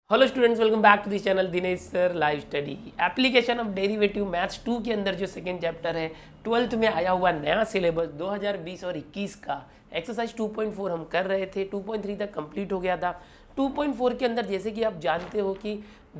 Hello students, welcome back to this channel Dinesh sir live study. Application of derivative maths 2 के अंदर जो second chapter है 12th में आया हुआ नया सिलेबस 2020 और 21 का एक्सरसाइज 2.4 हम कर रहे थे। 2.3 तक कंप्लीट हो गया था। 2.4 के अंदर जैसे कि आप जानते हो कि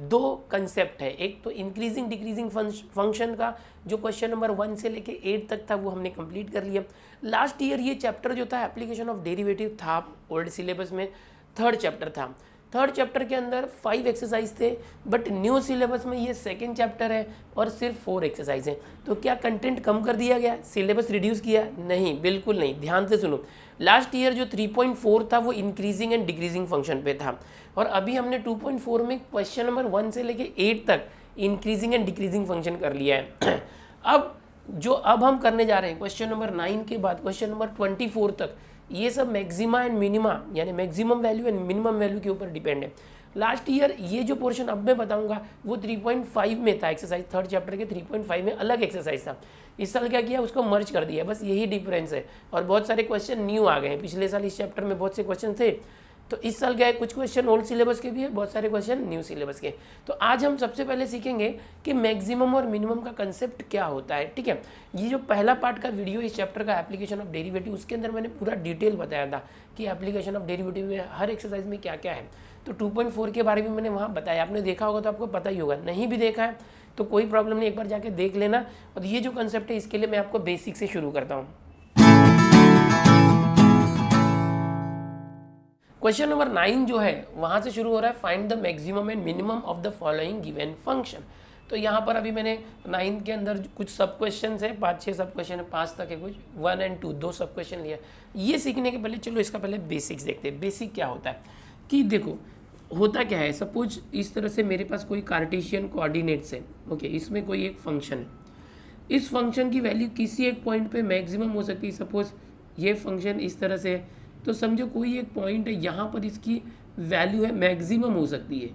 दो कंसेप्ट है। एक तो इंक्रीजिंग डिक्रीजिंग फंक्शन का जो क्वेश्चन नंबर 1 से लेके 8 तक था वो हमने कंप्लीट कर लिया। लास्ट ईयर ये चैप्टर जो था एप्लीकेशन ऑफ डेरिवेटिव था ओल्ड सिलेबस में, थर्ड चैप्टर था। थर्ड चैप्टर के अंदर 5 एक्सरसाइज थे, बट न्यू सिलेबस में ये सेकेंड चैप्टर है और सिर्फ 4 एक्सरसाइज हैं। तो क्या कंटेंट कम कर दिया गया, सिलेबस रिड्यूस किया? नहीं, बिल्कुल नहीं। ध्यान से सुनो, लास्ट ईयर जो 3.4 था वो इंक्रीजिंग एंड डिक्रीजिंग फंक्शन पे था, और अभी हमने 2.4 में क्वेश्चन नंबर 1 से लेके 8 तक इंक्रीजिंग एंड डिक्रीजिंग फंक्शन कर लिया है। अब हम करने जा रहे हैं क्वेश्चन नंबर 9 के बाद क्वेश्चन नंबर 24 तक, ये सब मैक्सिमा एंड मिनिमा यानी maximum value and minimum value के ऊपर डिपेंड है। लास्ट ईयर ये जो पोर्शन अब मैं बताऊंगा वो 3.5 में था एक्सरसाइज, थर्ड चैप्टर के 3.5 में अलग एक्सरसाइज था। इस साल क्या किया, उसको मर्ज कर दिया, बस यही डिफरेंस है। और बहुत सारे क्वेश्चन न्यू आ गए हैं। पिछले साल इस चैप्टर में बहुत से क्वेश्चन थे, तो इस साल क्या है, कुछ क्वेश्चन ओल्ड सिलेबस के भी है, बहुत सारे क्वेश्चन न्यू सिलेबस के। तो आज हम सबसे पहले सीखेंगे कि मैक्सिमम और मिनिमम का कंसेप्ट क्या होता है। ठीक है, ये जो पहला पार्ट का वीडियो इस चैप्टर का एप्लीकेशन ऑफ डेरिवेटिव, उसके अंदर मैंने पूरा डिटेल बताया था कि एप्लीकेशन ऑफ डेरिवेटिव में हर एक्सरसाइज में क्या क्या है। तो 2.4 के बारे में मैंने वहाँ बताया, आपने देखा होगा तो आपको पता ही होगा, नहीं भी देखा है तो कोई प्रॉब्लम नहीं, एक बार जाके देख लेना। और ये जो कंसेप्ट है इसके लिए मैं आपको बेसिक से शुरू करता हूँ। क्वेश्चन नंबर 9 जो है वहाँ से शुरू हो रहा है, find the maximum and minimum of the following given function. तो यहाँ पर अभी मैंने 9 के अंदर कुछ सब क्वेश्चन है, 5-6 सब क्वेश्चन है, 5 तक है, कुछ 1 और 2 दो सब क्वेश्चन लिया। ये सीखने के पहले चलो इसका पहले बेसिक्स देखते हैं। बेसिक क्या होता है कि देखो होता क्या है, सपोज इस तरह से मेरे पास कोई कार्टेशियन कोऑर्डिनेट्स है। ओके, इसमें कोई एक फंक्शन है, इस फंक्शन की वैल्यू किसी एक पॉइंट पे मैक्सिमम हो सकती है। सपोज ये फंक्शन इस तरह से है, तो समझो कोई एक पॉइंट है, यहाँ पर इसकी वैल्यू है मैक्सिमम हो सकती है,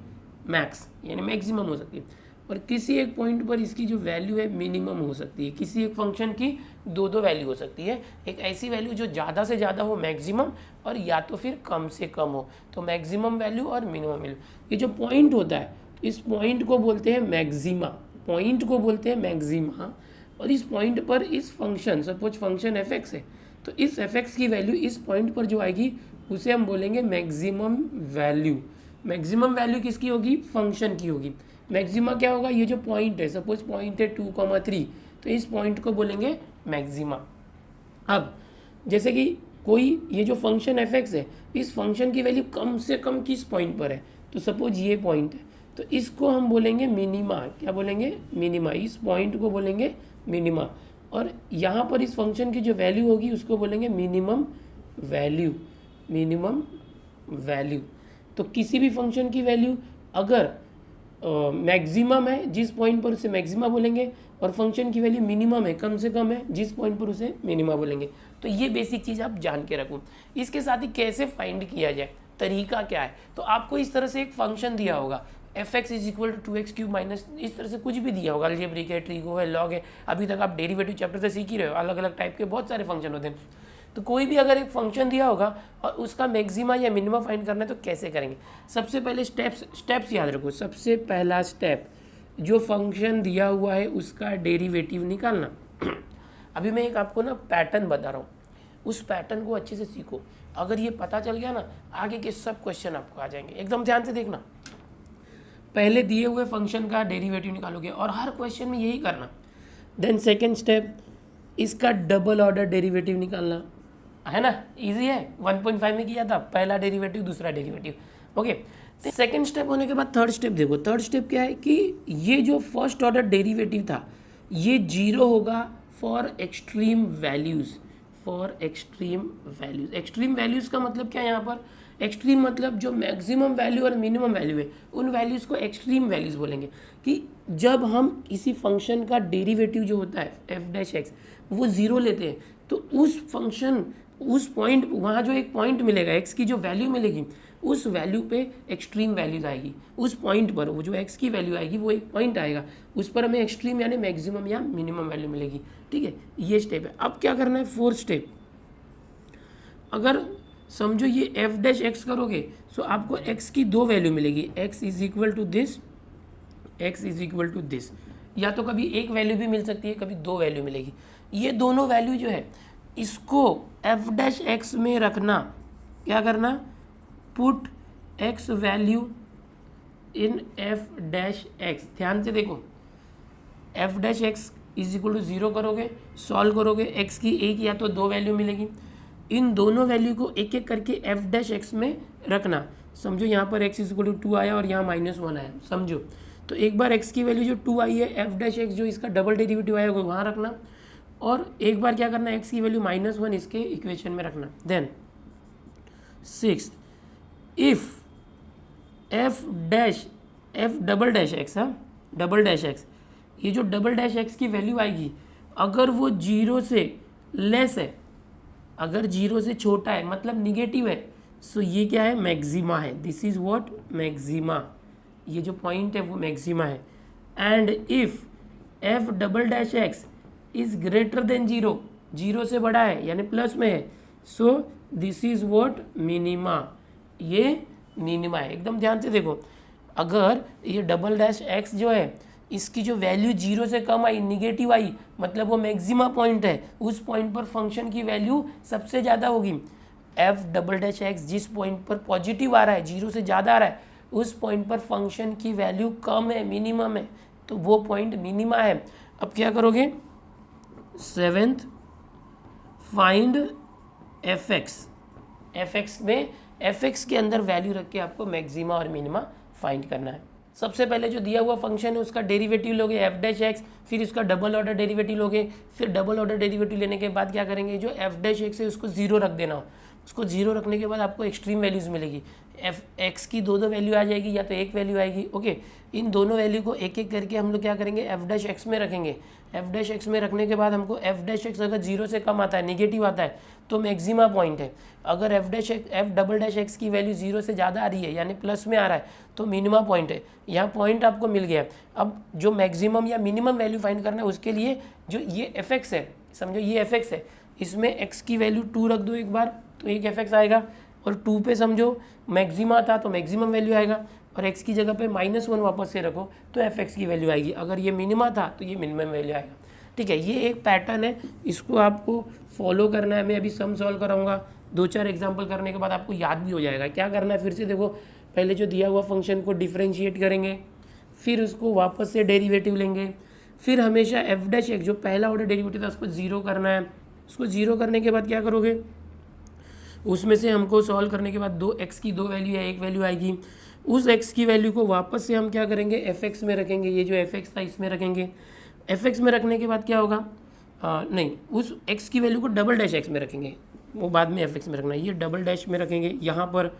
मैक्स यानी मैक्सिमम हो सकती है, और किसी एक पॉइंट पर इसकी जो वैल्यू है मिनिमम हो सकती है। किसी एक फंक्शन की दो वैल्यू हो सकती है, एक ऐसी वैल्यू जो ज़्यादा से ज़्यादा हो मैक्सिमम, और या तो फिर कम से कम हो, तो मैक्सिमम वैल्यू और मिनिमम वैल्यू। ये जो पॉइंट होता है इस पॉइंट को बोलते हैं मैक्सिमा, पॉइंट को बोलते हैं मैक्सिमा। और इस पॉइंट पर इस फंक्शन, सपोज फंक्शन एफ है, तो इस एफ की वैल्यू इस पॉइंट पर जो आएगी उसे हम बोलेंगे मैक्सिमम वैल्यू। मैक्सिमम वैल्यू किसकी होगी, फंक्शन की होगी। मैक्सिमा क्या होगा, ये जो पॉइंट है, सपोज पॉइंट है 2,3, तो इस पॉइंट को बोलेंगे मैक्सिमा। अब जैसे कि कोई ये जो फंक्शन एफ है, इस फंक्शन की वैल्यू कम से कम किस पॉइंट पर है, तो सपोज ये पॉइंट है, तो इसको हम बोलेंगे मिनिमा। क्या बोलेंगे, मिनिमा। इस पॉइंट को बोलेंगे मिनिमा, और यहाँ पर इस फंक्शन की जो वैल्यू होगी उसको बोलेंगे मिनिमम वैल्यू, मिनिमम वैल्यू। तो किसी भी फंक्शन की वैल्यू अगर मैक्सिमम है जिस पॉइंट पर उसे मैक्सिमा बोलेंगे, और फंक्शन की वैल्यू मिनिमम है, कम से कम है, जिस पॉइंट पर उसे मिनिमा बोलेंगे। तो ये बेसिक चीज़ आप जान के रखो। इसके साथ ही कैसे फाइंड किया जाए, तरीका क्या है, तो आपको इस तरह से एक फंक्शन दिया होगा f x is equal to 2x³ minus, इस तरह से कुछ भी दिया होगा, अलजेब्रिक है, ट्रिगो है, लॉग है। अभी तक आप डेरिवेटिव चैप्टर से सीख ही रहे हो, अलग अलग टाइप के बहुत सारे फंक्शन होते हैं। तो कोई भी अगर एक फंक्शन दिया होगा और उसका मैक्सिमा या मिनिमा फाइंड करना है तो कैसे करेंगे। सबसे पहले स्टेप्स याद रखो। सबसे पहला स्टेप, जो फंक्शन दिया हुआ है उसका डेरिवेटिव निकालना। अभी मैं एक आपको ना पैटर्न बता रहा हूँ, उस पैटर्न को अच्छे से सीखो। अगर ये पता चल गया ना, आगे के सब क्वेश्चन आपको आ जाएंगे। एकदम ध्यान से देखना, पहले दिए हुए फंक्शन का डेरिवेटिव निकालोगे और हर क्वेश्चन में यही करना। देन सेकेंड स्टेप, इसका डबल ऑर्डर डेरिवेटिव निकालना, है ना, इजी है। 1.5 में किया था, पहला डेरिवेटिव दूसरा डेरिवेटिव। ओके, सेकेंड स्टेप होने के बाद थर्ड स्टेप देखो। थर्ड स्टेप क्या है कि ये जो फर्स्ट ऑर्डर डेरिवेटिव था ये 0 होगा for extreme values, for extreme values. Extreme values का मतलब क्या है, यहाँ पर एक्सट्रीम मतलब जो मैक्सिमम वैल्यू और मिनिमम वैल्यू है उन वैल्यूज़ को एक्सट्रीम वैल्यूज़ बोलेंगे। कि जब हम किसी फंक्शन का डेरिवेटिव जो होता है f' वो 0 लेते हैं, तो उस फंक्शन, उस पॉइंट, वहाँ जो एक पॉइंट मिलेगा, x की जो वैल्यू मिलेगी उस वैल्यू पे एक्सट्रीम वैल्यूज आएगी। उस पॉइंट पर वो जो x की वैल्यू आएगी वो एक पॉइंट आएगा, उस पर हमें एक्सट्रीम यानी मैक्सिमम या मिनिमम वैल्यू मिलेगी। ठीक है, ये स्टेप है। अब क्या करना है, फोर्थ स्टेप, अगर समझो ये एफ डैश एक्स करोगे तो आपको एक्स की दो वैल्यू मिलेगी, x is equal to this, x is equal to this. या तो कभी एक वैल्यू भी मिल सकती है, कभी दो वैल्यू मिलेगी। ये दोनों वैल्यू जो है इसको एफ डैश एक्स में रखना, क्या करना, put x value in f dash x. ध्यान से देखो, f dash x is equal to 0 करोगे, सॉल्व करोगे, एक्स की एक या तो दो वैल्यू मिलेगी। इन दोनों वैल्यू को एक एक करके एफ डैश एक्स में रखना। समझो यहाँ पर एक्स इज इक्वल टू 2 आया और यहाँ -1 आया, समझो। तो एक बार एक्स की वैल्यू जो 2 आई है, एफ डैश एक्स जो इसका डबल डेरिवेटिव आएगा वहाँ रखना, और एक बार क्या करना, एक्स की वैल्यू -1 इसके इक्वेशन में रखना। Then 6 if f dash, f double dash x, हाँ डबल डैश एक्स, ये जो डबल डैश एक्स की वैल्यू आएगी अगर वो 0 से लेस है, अगर 0 से छोटा है मतलब निगेटिव है, सो ये क्या है, मैक्सिमा है। This is what, maxima. ये जो पॉइंट है वो मैक्सिमा है। And if F double dash x is greater than 0, 0 से बड़ा है यानी प्लस में है, so this is what, minima. ये मिनिमा है। एकदम ध्यान से देखो, अगर ये डबल डैश एक्स जो है इसकी जो वैल्यू 0 से कम आई, निगेटिव आई, मतलब वो मैक्सिमा पॉइंट है, उस पॉइंट पर फंक्शन की वैल्यू सबसे ज़्यादा होगी। एफ डबल डैश एक्स जिस पॉइंट पर पॉजिटिव आ रहा है, 0 से ज़्यादा आ रहा है, उस पॉइंट पर फंक्शन की वैल्यू कम है, मिनिमम है, तो वो पॉइंट मिनिमा है। अब क्या करोगे, 7th find F x. F x में, एफ एक्स के अंदर वैल्यू रख के आपको मैक्सिमा और मिनिमा फाइंड करना है। सबसे पहले जो दिया हुआ फंक्शन है उसका डेरिवेटिव लोगे एफ डैश एक्स, फिर इसका डबल ऑर्डर डेरिवेटिव लोगे, फिर डबल ऑर्डर डेरिवेटिव लेने के बाद क्या करेंगे, जो एफ डैश एक्स है उसको 0 रख देना। उसको 0 रखने के बाद आपको एक्सट्रीम वैल्यूज़ मिलेगी। एफ एक्स की दो वैल्यू आ जाएगी या तो एक वैल्यू आएगी। ओके, इन दोनों वैल्यू को एक एक करके हम लोग क्या करेंगे, एफ डैश एक्स में रखेंगे। एफ डैश एक्स में रखने के बाद हमको एफ डैश एक्स अगर 0 से कम आता है, निगेटिव आता है, तो मैक्सिमा पॉइंट है। अगर एफ डबल डैश एक्स की वैल्यू 0 से ज़्यादा आ रही है यानी प्लस में आ रहा है, तो मिनिमा पॉइंट है। यहाँ पॉइंट आपको मिल गया। अब जो मैक्सिमम या मिनिमम वैल्यू फाइंड करना है उसके लिए जो ये एफ एक्स है, समझो ये एफ एक्स है, इसमें एक्स की वैल्यू 2 रख दो एक बार, तो एक एफ एक्स आएगा। और 2 पे समझो मैक्सिमा था तो मैक्सिमम वैल्यू आएगा, और x की जगह पे -1 वापस से रखो तो एफ एक्स की वैल्यू आएगी। अगर ये मिनिमा था तो ये मिनिमम वैल्यू आएगा। ठीक है, ये एक पैटर्न है, इसको आपको फॉलो करना है। मैं अभी सम सॉल्व कराऊंगा, 2-4 एग्जाम्पल करने के बाद आपको याद भी हो जाएगा। क्या करना है, फिर से देखो, पहले जो दिया हुआ फंक्शन को डिफ्रेंशिएट करेंगे, फिर उसको वापस से डेरिवेटिव लेंगे, फिर हमेशा एफ डैश एक्स जो पहला ऑर्डर डेरिवेटिव था उसको 0 करना है। उसको 0 करने के बाद क्या करोगे, उसमें से हमको सॉल्व करने के बाद दो एक्स की दो वैल्यू है, एक वैल्यू आएगी। उस एक्स की वैल्यू को वापस से हम क्या करेंगे, एफ एक्स में रखेंगे। ये जो एफ एक्स था इसमें रखेंगे। एफ एक्स में रखने के बाद क्या होगा, नहीं, उस एक्स की वैल्यू को डबल डैश एक्स में रखेंगे, वो बाद में एफ एक्स में रखना है। ये डबल डैश में रखेंगे, यहाँ पर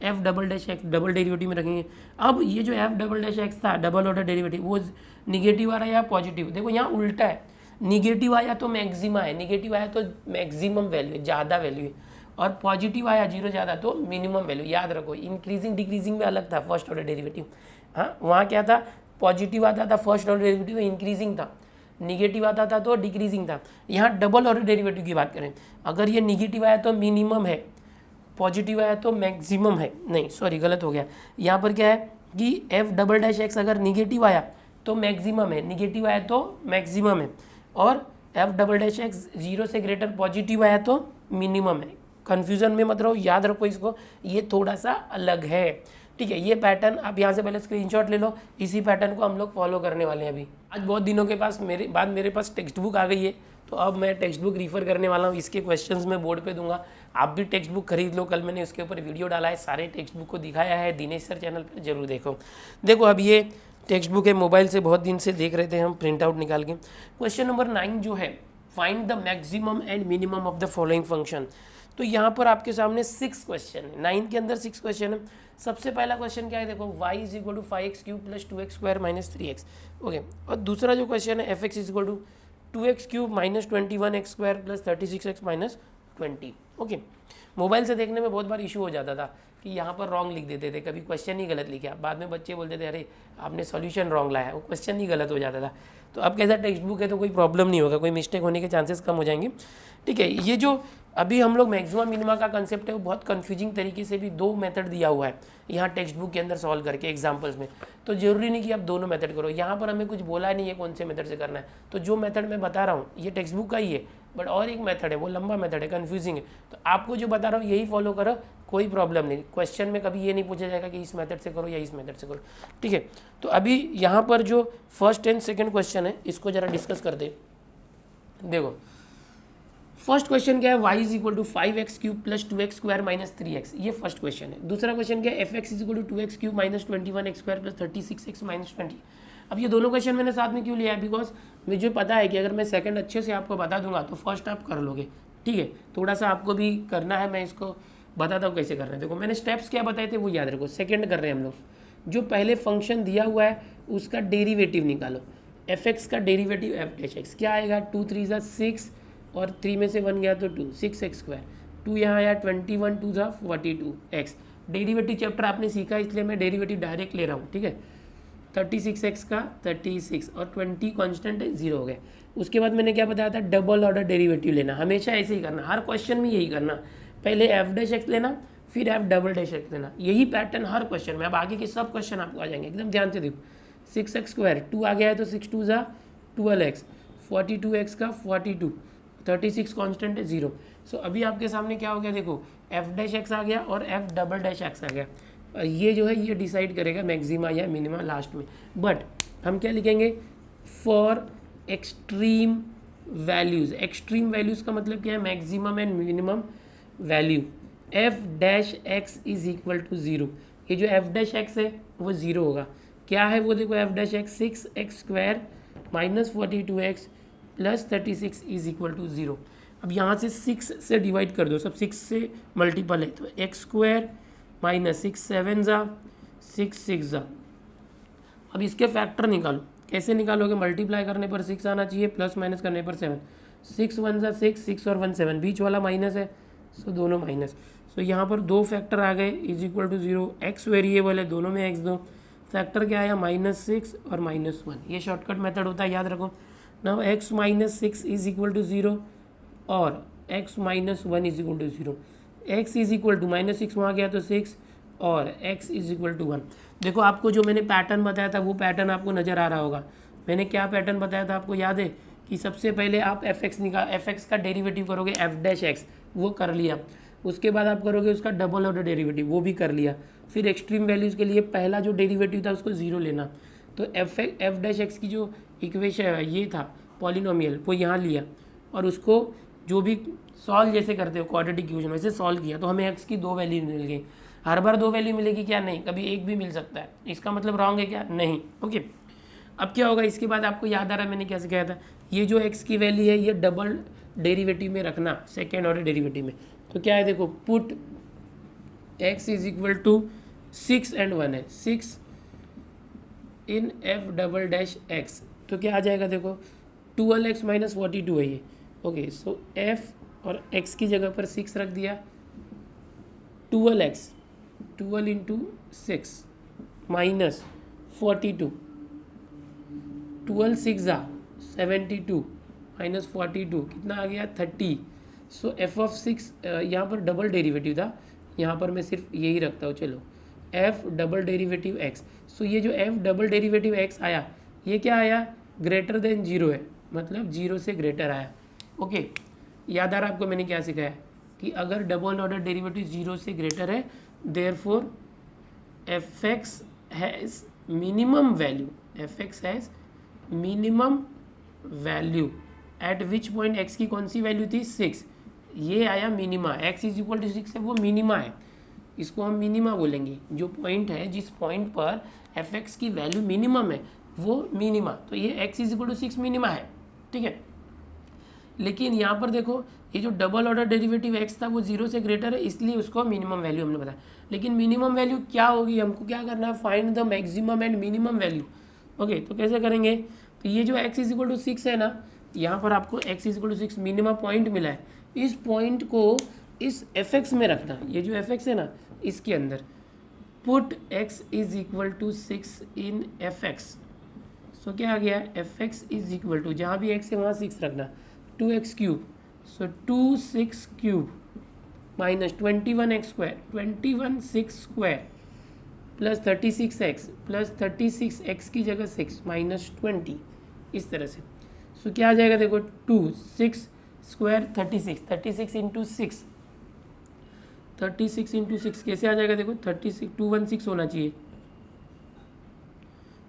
F double dash x double derivative में रखेंगे। अब ये जो एफ डबल डैश एक्स था डबल ऑर्डर डेरिवेटिव, वो निगेटिव आ रहा है या पॉजिटिव, देखो यहाँ उल्टा है, निगेटिव आया तो मैक्सिमा है, निगेटिव आया तो मैक्सिमम वैल्यू है, ज़्यादा वैल्यू है, और पॉजिटिव आया 0 ज़्यादा तो मिनिमम वैल्यू। याद रखो, इंक्रीजिंग डिक्रीजिंग में अलग था फर्स्ट ऑर्डर डेरिवेटिव। हाँ, वहाँ क्या था, पॉजिटिव आता था फर्स्ट ऑर्डर डेरिवेटिव इंक्रीजिंग था, निगेटिव आता था तो डिक्रीजिंग था। यहाँ डबल ऑर्डर डेरिवेटिव की बात करें, अगर ये निगेटिव आया तो मिनिमम है, पॉजिटिव आया तो मैक्सिमम है। नहीं सॉरी, गलत हो गया। यहाँ पर क्या है कि एफ डबल डैश एक्स अगर निगेटिव आया तो मैक्सिमम है, निगेटिव आया तो मैक्सिमम है, और एफ डबल डैश एक्स 0 से ग्रेटर पॉजिटिव आया तो मिनिमम है। कन्फ्यूजन में मत रहो, याद रखो इसको, ये थोड़ा सा अलग है। ठीक है, ये पैटर्न आप यहाँ से पहले स्क्रीनशॉट ले लो, इसी पैटर्न को हम लोग फॉलो करने वाले हैं। अभी आज बहुत दिनों के पास मेरे पास टेक्स्ट बुक आ गई है, तो अब मैं टेक्स्ट बुक रिफ़र करने वाला हूँ। इसके क्वेश्चंस मैं बोर्ड पे दूंगा, आप भी टेक्स्ट बुक खरीद लो। कल मैंने उसके ऊपर वीडियो डाला है, सारे टेक्स्ट बुक को दिखाया है, दिनेश सर चैनल पर जरूर देखो। देखो अब ये टेक्स्ट बुक है, मोबाइल से बहुत दिन से देख रहे थे हम प्रिंट आउट निकाल के। क्वेश्चन नंबर 9 जो है, find the maximum and minimum of the following function. तो यहाँ पर आपके सामने 6 क्वेश्चन है, 9 के अंदर 6 क्वेश्चन है। सबसे पहला क्वेश्चन क्या है, देखो y is equal to 5x³ plus 2x² minus 3x। Okay, और दूसरा जो क्वेश्चन है f(x) is equal to 2x³ minus 21x² plus 36x minus 20। Okay, mobile से देखने में बहुत बार इशू हो जाता था कि यहाँ पर रॉन्ग लिख देते थे, कभी क्वेश्चन ही गलत लिखा, बाद में बच्चे बोलते थे अरे आपने सॉल्यूशन रॉन्ग लाया, वो क्वेश्चन ही गलत हो जाता था। तो अब कैसा टेक्स्ट बुक है तो कोई प्रॉब्लम नहीं होगा, कोई मिस्टेक होने के चांसेस कम हो जाएंगे। ठीक है, ये जो अभी हम लोग मैक्सिमा मिनिमा का कंसेप्ट है वो बहुत कन्फ्यूजिंग तरीके से भी 2 मेथड दिया हुआ है यहाँ टेक्स्ट बुक के अंदर सॉल्व करके एग्जाम्पल्स में। तो जरूरी नहीं कि आप दोनों मेथड करो, यहाँ पर हमें कुछ बोला नहीं है कौन से मेथड से करना है। तो जो मेथड मैं बता रहा हूँ ये टेक्स्ट बुक का ही है, बट और एक मेथड है वो लंबा मेथड है, कन्फ्यूजिंग है। तो आपको जो बता रहा हूँ यही फॉलो करो, कोई प्रॉब्लम नहीं। क्वेश्चन में कभी ये नहीं पूछा जाएगा कि इस मेथड से करो या इस मेथड से करो। ठीक है, तो अभी यहाँ पर जो फर्स्ट एंड सेकेंड क्वेश्चन है इसको जरा डिस्कस करते हैं। देखो फर्स्ट क्वेश्चन क्या है, y is equal to 5x cube plus 2x square minus 3x, ये फर्स्ट क्वेश्चन है। दूसरा क्वेश्चन क्या है, fx is equal to 2x cube minus 21x square plus 36x minus 20। अब ये दोनों क्वेश्चन मैंने साथ में क्यों लिया है, बिकॉज मुझे पता है कि अगर मैं सेकंड अच्छे से आपको बता दूंगा तो फर्स्ट आप कर लोगे। ठीक है, थोड़ा सा आपको भी करना है, मैं इसको बताता हूँ कैसे करना है। देखो मैंने स्टेप्स क्या बताए थे वो याद रखो। सेकेंड कर रहे हैं हम लोग, जो पहले फंक्शन दिया हुआ है उसका डेरिवेटिव निकालो। fx का डेरिवेटिव f डैश x क्या आएगा, 2 3 ज़ा 6 और 3 में से 1 गया तो 2, 6x स्क्वायर, 2 यहाँ आया 21 2 ज़ा 42x। डेरिवेटिव चैप्टर आपने सीखा इसलिए मैं डेरिवेटिव डायरेक्ट ले रहा हूँ। ठीक है, 36x का 36 और 20 कांस्टेंट है, 0 हो गया। उसके बाद मैंने क्या बताया था, डबल ऑर्डर डेरिवेटिव लेना, हमेशा ऐसे ही करना, हर क्वेश्चन में यही करना, पहले f डैश x लेना फिर f डबल डैश x लेना, यही पैटर्न हर क्वेश्चन में। अब आगे के सब क्वेश्चन आपको आ जाएंगे, एकदम ध्यान से देखो। 6x स्क्वायर 2 आ गया है तो 6 2 ज़ा 12x, 42x का 42, 36 कांस्टेंट है 0। सो अभी आपके सामने क्या हो गया, देखो f डैश x आ गया और f डबल डैश x आ गया। ये जो है ये डिसाइड करेगा मैक्सिमा या मिनिमा लास्ट में। बट हम क्या लिखेंगे, for extreme values. Extreme values का मतलब क्या है, maximum and minimum value. f dash x is equal to 0। ये जो f डैश x है वो 0 होगा। क्या है वो, देखो f dash x 6x square minus 42x plus 36 is equal to 0। अब यहाँ से 6 से डिवाइड कर दो, सब 6 से मल्टीपल है, तो x स्क्वायर माइनस 6 7 ज़ा 6 6 ज़ा। अब इसके फैक्टर निकालो, कैसे निकालोगे, मल्टीप्लाई करने पर 6 आना चाहिए, प्लस माइनस करने पर 7, 6 1 ज़ा 6, 6 और 1 7, बीच वाला माइनस है सो दोनों माइनस। सो यहाँ पर 2 फैक्टर आ गए, is equal to 0। x variable है, दोनों में x दो, फैक्टर क्या आया -6 और -1। ये शॉर्टकट मेथड होता है, याद रखो। Now x minus 6 is equal to 0 और x minus 1 is equal to 0। x is equal to -6 वहाँ गया तो 6 और x इज इक्वल टू 1। देखो आपको जो मैंने पैटर्न बताया था वो पैटर्न आपको नज़र आ रहा होगा। मैंने क्या पैटर्न बताया था आपको याद है कि सबसे पहले आप fx का डेरिवेटिव करोगे, f डैश x वो कर लिया, उसके बाद आप करोगे उसका डबल ऑर्डर डेरिवेटिव, वो भी कर लिया। फिर एक्सट्रीम वैल्यूज़ के लिए पहला जो डेरिवेटिव था उसको 0 लेना, तो f डैश x की जो इक्वेशन ये था पॉलिनोमियल वो यहाँ लिया और उसको जो भी सॉल्व जैसे करते हो क्वाड्रेटिक इक्वेशन वैसे सॉल्व किया, तो हमें x की 2 वैल्यू मिल गई। हर बार 2 वैल्यू मिलेगी क्या, नहीं, कभी एक भी मिल सकता है। इसका मतलब रॉन्ग है क्या, नहीं। ओके, अब क्या होगा, इसके बाद आपको याद आ रहा है मैंने क्या सिखाया था, ये जो x की वैल्यू है ये डबल डेरिवेटिव में रखना, सेकेंड ऑर्डर डेरिवेटिव में। तो क्या है, देखो put x is equal to 6 and 1 है, 6 in f double dash x, तो क्या आ जाएगा, देखो 12x माइनस 42 है ये। ओके, सो f और x की जगह पर 6 रख दिया, 12x 12 इंटू 6 माइनस 42, 12 6 ज़ा 72 माइनस 42 कितना आ गया 30। सो f ऑफ 6 यहाँ पर डबल डेरिवेटिव था, यहाँ पर मैं सिर्फ यही रखता हूँ, चलो f डबल डेरिवेटिव x। सो ये जो f डबल डेरिवेटिव x आया ये क्या आया, ग्रेटर देन 0 है, मतलब 0 से ग्रेटर आया। ओके, याद आ रहा आपको मैंने क्या सिखाया कि अगर डबल ऑर्डर डेरिवेटिव 0 से ग्रेटर है therefore fx has minimum value, fx has minimum value at which point x की कौन सी वैल्यू थी 6, ये आया minima, x is equal to 6 है वो मिनिमा है, इसको हम मिनिमा बोलेंगे। जो पॉइंट है जिस पॉइंट पर fx की वैल्यू मिनिमम है वो मिनिमा, तो ये x is equal to 6 minima है। ठीक है, लेकिन यहाँ पर देखो ये जो डबल ऑर्डर डेरिवेटिव x था वो 0 से ग्रेटर है, इसलिए उसको मिनिमम वैल्यू हमने बताया। लेकिन मिनिमम वैल्यू क्या होगी, हमको क्या करना है, find the maximum and minimum value. Okay, तो कैसे करेंगे, तो ये जो x इज इक्वल टू 6 है ना, यहाँ पर आपको x is equal to 6 minimum point मिला है, इस पॉइंट को इस fx में रखना, ये जो fx है ना इसके अंदर put x is equal to 6 in f x. So क्या आ गया, f x is equal to, जहाँ भी x है वहाँ 6 रखना, 2x cube. So 2 6 cube minus 21x square, 21 6 square plus 36x plus 36x की जगह 6 माइनस 20, इस तरह से। सो क्या आ जाएगा देखो, 2 6 स्क्वायर 36, 36 इंटू 6, 36 इंटू 6 कैसे आ जाएगा देखो, 36 216 होना चाहिए,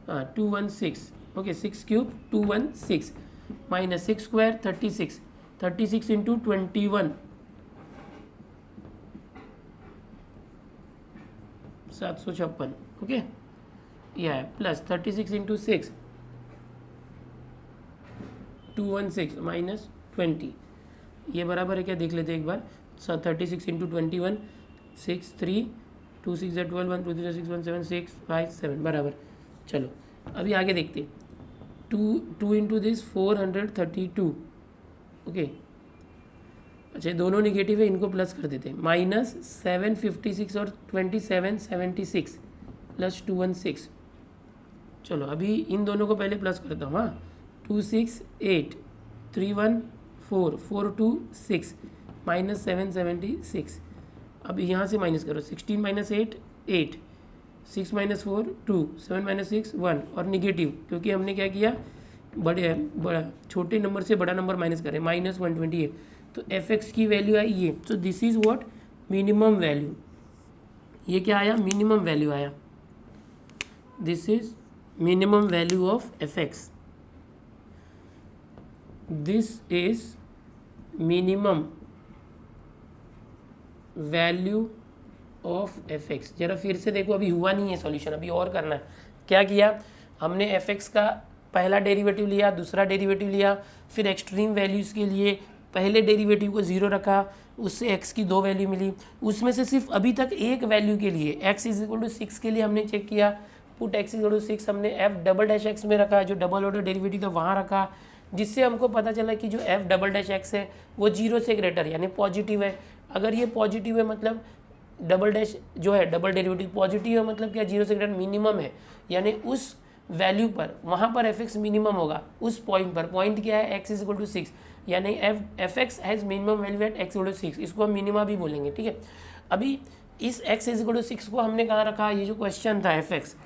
हाँ 216, okay 6 cube 216 minus 6 square 36, 36 into 21 756, okay यह है, प्लस 36 इंटू 6 216 माइनस 20, ये बराबर है क्या देख लेते हैं एक बार, 36 इंटू 21 6 3 2 6 12 1 2 3 6 1 7 6 5 7 बराबर। चलो अभी आगे देखते हैं, 2 इंटू दिस 432, ओके अच्छा दोनों निगेटिव है, इनको प्लस कर देते हैं, माइनस 756 और 27 76 प्लस 216। चलो अभी इन दोनों को पहले प्लस करता हूँ, हाँ 2 6 8 3 1 4 4 2 6 माइनस 776। अब यहाँ से माइनस करो, 16 माइनस 8 8 6 माइनस 4 2 7 माइनस 6 1 और निगेटिव, क्योंकि हमने क्या किया बड़ा छोटे नंबर से बड़ा नंबर माइनस करें, माइनस 128। तो एफ एक्स की वैल्यू आई ये, तो this is what minimum value, ये क्या आया मिनिमम वैल्यू आया, this is minimum value of f x, this is minimum value of f x. जरा फिर से देखो, अभी हुआ नहीं है सॉल्यूशन, अभी और करना है। क्या किया हमने, एफ एक्स का पहला डेरिवेटिव लिया, दूसरा डेरिवेटिव लिया, फिर एक्सट्रीम वैल्यूज़ के लिए पहले डेरिवेटिव को 0 रखा, उससे x की 2 वैल्यू मिली, उसमें से सिर्फ अभी तक एक वैल्यू के लिए x इज इक्वल टू 6 के लिए हमने चेक किया, put x is equal to 6 हमने f डबल डैश x में रखा, जो डबल ऑर्डर डेरिवेटिव था वहाँ रखा, जिससे हमको पता चला कि जो f डबल डैश x है वो 0 से ग्रेटर यानी पॉजिटिव है। अगर ये पॉजिटिव है मतलब डबल डैश जो है डबल डेरिवेटिव पॉजिटिव है, मतलब क्या 0 से ग्रेटर मिनिमम है, यानी उस वैल्यू पर वहाँ पर एफ एक्स मिनिमम होगा उस पॉइंट पर। पॉइंट क्या है, x इज इक्वल टू 6, यानी f x has minimum value at x equal to 6, इसको हम मिनिमा भी बोलेंगे, ठीक है। अभी इस x इज इक्वल टू 6 को हमने कहाँ रखा, ये जो क्वेश्चन था एफ एक्स,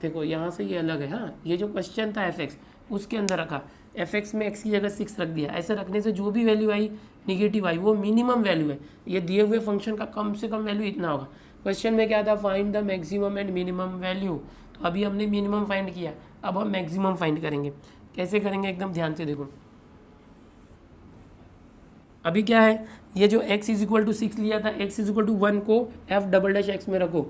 देखो यहाँ से ये अलग है, हाँ ये जो क्वेश्चन था एफ एक्स उसके अंदर रखा, एफ एक्स में x की जगह 6 रख दिया। ऐसे रखने से जो भी वैल्यू आई निगेटिव आई वो मिनिमम वैल्यू है, ये दिए हुए फंक्शन का कम से कम वैल्यू इतना होगा। क्वेश्चन में क्या था, find the maximum and minimum value, तो अभी हमने मिनिमम फाइंड किया, अब हम मैक्सिमम फाइंड करेंगे। कैसे करेंगे एकदम ध्यान से देखो, अभी क्या है, ये जो x इज इक्वल टू 6 लिया था, x इज इक्वल टू 1 को f डबल डैश x में रखो,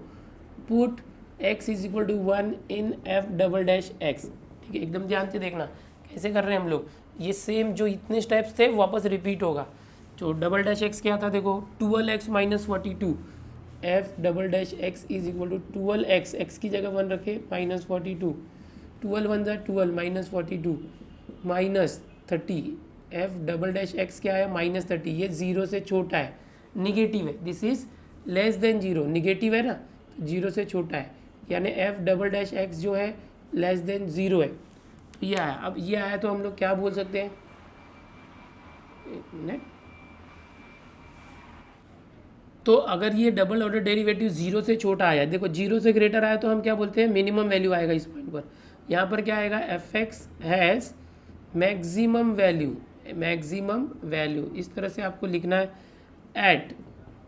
put x is equal to 1 in f double dash x, ठीक है। एकदम ध्यान से देखना कैसे कर रहे हैं हम लोग, ये सेम जो इतने स्टेप्स थे वापस रिपीट होगा। जो डबल डैश x क्या था देखो, 12x minus 42, f double dash x is equal to 12x, x की जगह 1 रखे माइनस 42, 12 1 ज़ा 12 minus 42 minus 30, f double dash x क्या है माइनस 30, ये 0 से छोटा है, निगेटिव है, this is less than 0, negative है ना, 0 से छोटा है, यानी f डबल डैश x जो है लेस देन 0 है। तो ये आया, अब ये आया तो हम लोग क्या बोल सकते हैं, एक मिनट, तो अगर ये डबल ऑर्डर डेरिवेटिव 0 से छोटा आया, देखो 0 से ग्रेटर आया तो हम क्या बोलते हैं, मिनिमम वैल्यू आएगा इस पॉइंट पर। यहाँ पर क्या आएगा, f x has maximum value, maximum value इस तरह से आपको लिखना है, at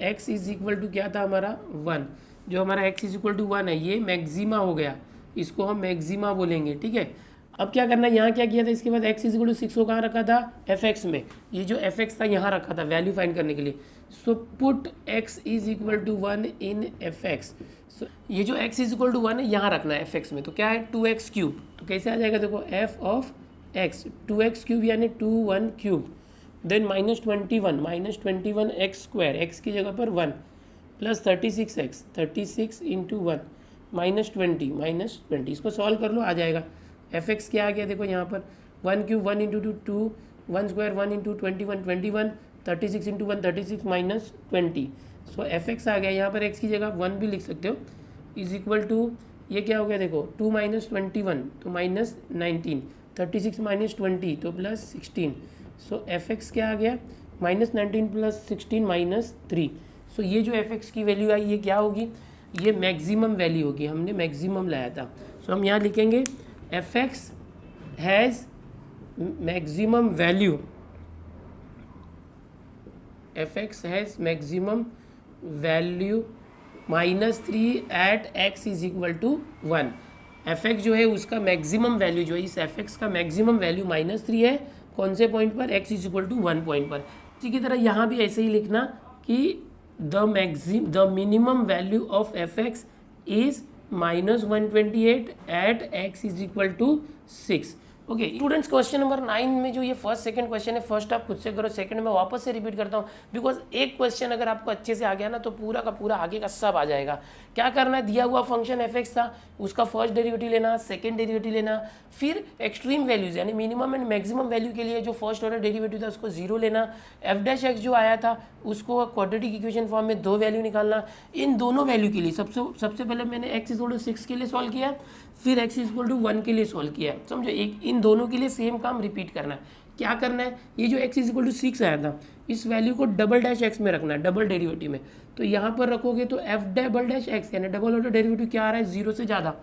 x is equal to क्या था हमारा 1, जो हमारा x इज इक्वल टू 1 है ये मैक्सिमा हो गया, इसको हम मैक्सिमा बोलेंगे, ठीक है। अब क्या करना है, यहाँ क्या किया था, इसके बाद x इज इक्वल टू 6 को कहाँ रखा था, एफ एक्स में, ये जो एफ एक्स था यहाँ रखा था वैल्यू फाइंड करने के लिए। So put x is equal to 1 in f x, so ये जो x इज इक्वल टू 1 है यहाँ रखना है एफ एक्स में, तो क्या है 2x क्यूब, तो कैसे आ जाएगा देखो, f of x 2x cube यानी 2 1 cube, then minus 21 x square, x की जगह पर 1 प्लस 36x 36 इंटू 1 माइनस 20, इसको सॉल्व कर लो आ जाएगा। एफ एक्स क्या आ गया देखो यहाँ पर, 1 cube 1 into 2 2 1 square 1 into 21 36 into 1 36 minus 20, सो एफ एक्स आ गया, यहाँ पर एक्स की जगह 1 भी लिख सकते हो, इज इक्वल टू ये क्या हो गया देखो 2 माइनस 21 तो माइनस 19, 36 माइनस 20 तो प्लस 16। सो एफ एक्स क्या आ गया माइनस 19 प्लस 16 माइनस 3। सो ये जो एफ एक्स की वैल्यू आई ये क्या होगी, ये मैक्सिमम वैल्यू होगी, हमने मैक्सिमम लाया था। सो हम यहाँ लिखेंगे f x has maximum value, f x has maximum value -3 at x is equal to 1। F x जो है उसका मैक्सिमम वैल्यू जो है, इस एफ एक्स का मैक्सिमम वैल्यू -3 है, कौन से पॉइंट पर, x is equal to 1 point पर। इसी की तरह यहाँ भी ऐसे ही लिखना कि the minimum value of f x is -128 at x is equal to 6। Okay students, question number 9 में जो ये फर्स्ट सेकंड क्वेश्चन है, फर्स्ट आप खुद से करो, सेकंड में वापस से रिपीट करता हूँ, बिकॉज एक क्वेश्चन अगर आपको अच्छे से आ गया ना तो पूरा का पूरा आगे का सब आ जाएगा। क्या करना है, दिया हुआ फंक्शन एफ एक्स था, उसका फर्स्ट डेरिवेटिव लेना, सेकंड डेरिवेटिव लेना, फिर एक्सट्रीम वैल्यूज यानी मिनिमम एंड मैक्सिमम वैल्यू के लिए जो फर्स्ट ऑर्डर डेरिवेटिव था उसको 0 लेना, एफ डैश एक्स जो आया था उसको क्वाड्रेटिक इक्वेशन फॉर्म में 2 वैल्यू निकालना। इन दोनों वैल्यू के लिए सबसे पहले मैंने एक्स इक्वल टू 6 के लिए सॉल्व किया, फिर एक्स इक्वल टू 1 के लिए सॉल्व किया, समझो। एक इन दोनों के लिए सेम काम रिपीट करना है। क्या करना है, ये जो एक्स इक्वल टू 6 आया था इस वैल्यू को डबल डैश एक्स में रखना है, डबल डेरिवेटिव में। तो यहाँ पर रखोगे तो एफ डबल डैश एक्स यानी डबल ऑर्डर डेरिवेटिव क्या आ रहा है, 0 से ज़्यादा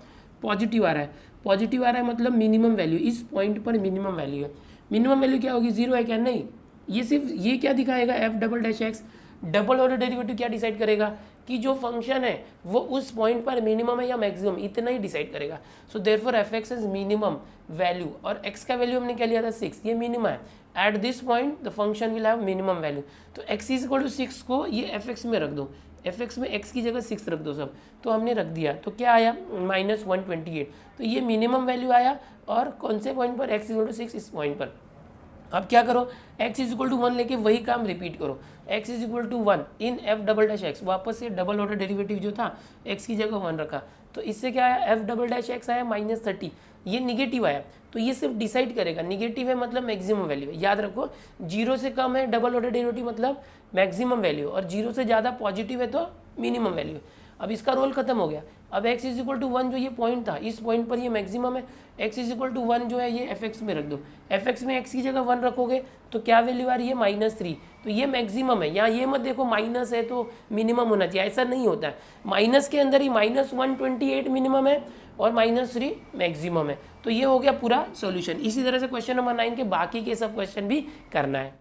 पॉजिटिव आ रहा है। पॉजिटिव आ रहा है मतलब मिनिमम वैल्यू, इस पॉइंट पर मिनिमम वैल्यू है। मिनिमम वैल्यू क्या होगी, 0 है क्या, नहीं, ये सिर्फ ये क्या दिखाएगा, F double dash x. Double order derivative क्या डिसाइड करेगा कि जो फंक्शन है वो उस पॉइंट पर मिनिमम है या मैक्सिमम, इतना ही डिसाइड करेगा। So therefore f x is minimum value, और एक्स का वैल्यू हमने क्या लिया था 6, ये मिनिमम है। At this point the function will have minimum value. तो एक्स इज इक्वल टू 6 को ये एफ एक्स में रख दो, एफ एक्स में एक्स की जगह 6 रख दो सब, तो हमने रख दिया। तो क्या आया -128, तो ये मिनिमम वैल्यू आया, और कौन से पॉइंट पर, एक्स इक्वल टू 6 इस पॉइंट पर। अब क्या करो, x इज इक्वल टू 1 लेके वही काम रिपीट करो, x is equal to 1 in f double dash x, वापस से डबल ऑर्डर डेरिवेटिव जो था x की जगह 1 रखा, तो इससे क्या आया, एफ डबल डैश एक्स आया -30, ये निगेटिव आया। तो ये सिर्फ डिसाइड करेगा, निगेटिव है मतलब मैक्सिमम वैल्यू है, याद रखो 0 से कम है डबल ऑर्डर डेरिवेटिव मतलब मैक्सिमम वैल्यू, और 0 से ज़्यादा पॉजिटिव है तो मिनिमम वैल्यू। अब इसका रोल खत्म हो गया। अब x इज इक्वल टू 1 जो ये पॉइंट था, इस पॉइंट पर ये मैक्सिमम है, x इज इक्वल टू 1 जो है ये एफ एक्स में रख दो। एफ एक्स में x की जगह 1 रखोगे तो क्या वैल्यू आ रही है, -3, तो ये मैक्सिमम है। यहाँ ये मत देखो माइनस है तो मिनिमम होना चाहिए, ऐसा नहीं होता है। माइनस के अंदर ही -128 मिनिमम है और -3 मैक्सिमम है। तो ये हो गया पूरा सोल्यूशन। इसी तरह से क्वेश्चन नंबर 9 के बाकी के सब क्वेश्चन भी करना है।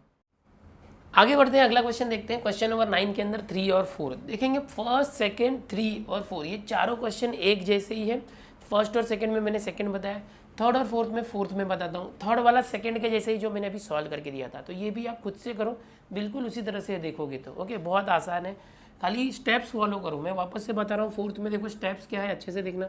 आगे बढ़ते हैं, अगला क्वेश्चन देखते हैं। क्वेश्चन नंबर 9 के अंदर 3 और 4 देखेंगे। फर्स्ट, सेकंड, 3 और 4 ये चारों क्वेश्चन एक जैसे ही है। फर्स्ट और सेकंड में मैंने सेकंड बताया, थर्ड और फोर्थ में फोर्थ में बताता हूँ। थर्ड वाला सेकंड के जैसे ही जो मैंने अभी सॉल्व करके दिया था, तो ये भी आप खुद से करो, बिल्कुल उसी तरह से देखोगे तो ओके, बहुत आसान है, खाली स्टेप्स फॉलो करो। मैं वापस से बता रहा हूँ, फोर्थ में देखो स्टेप्स क्या है अच्छे से देखना।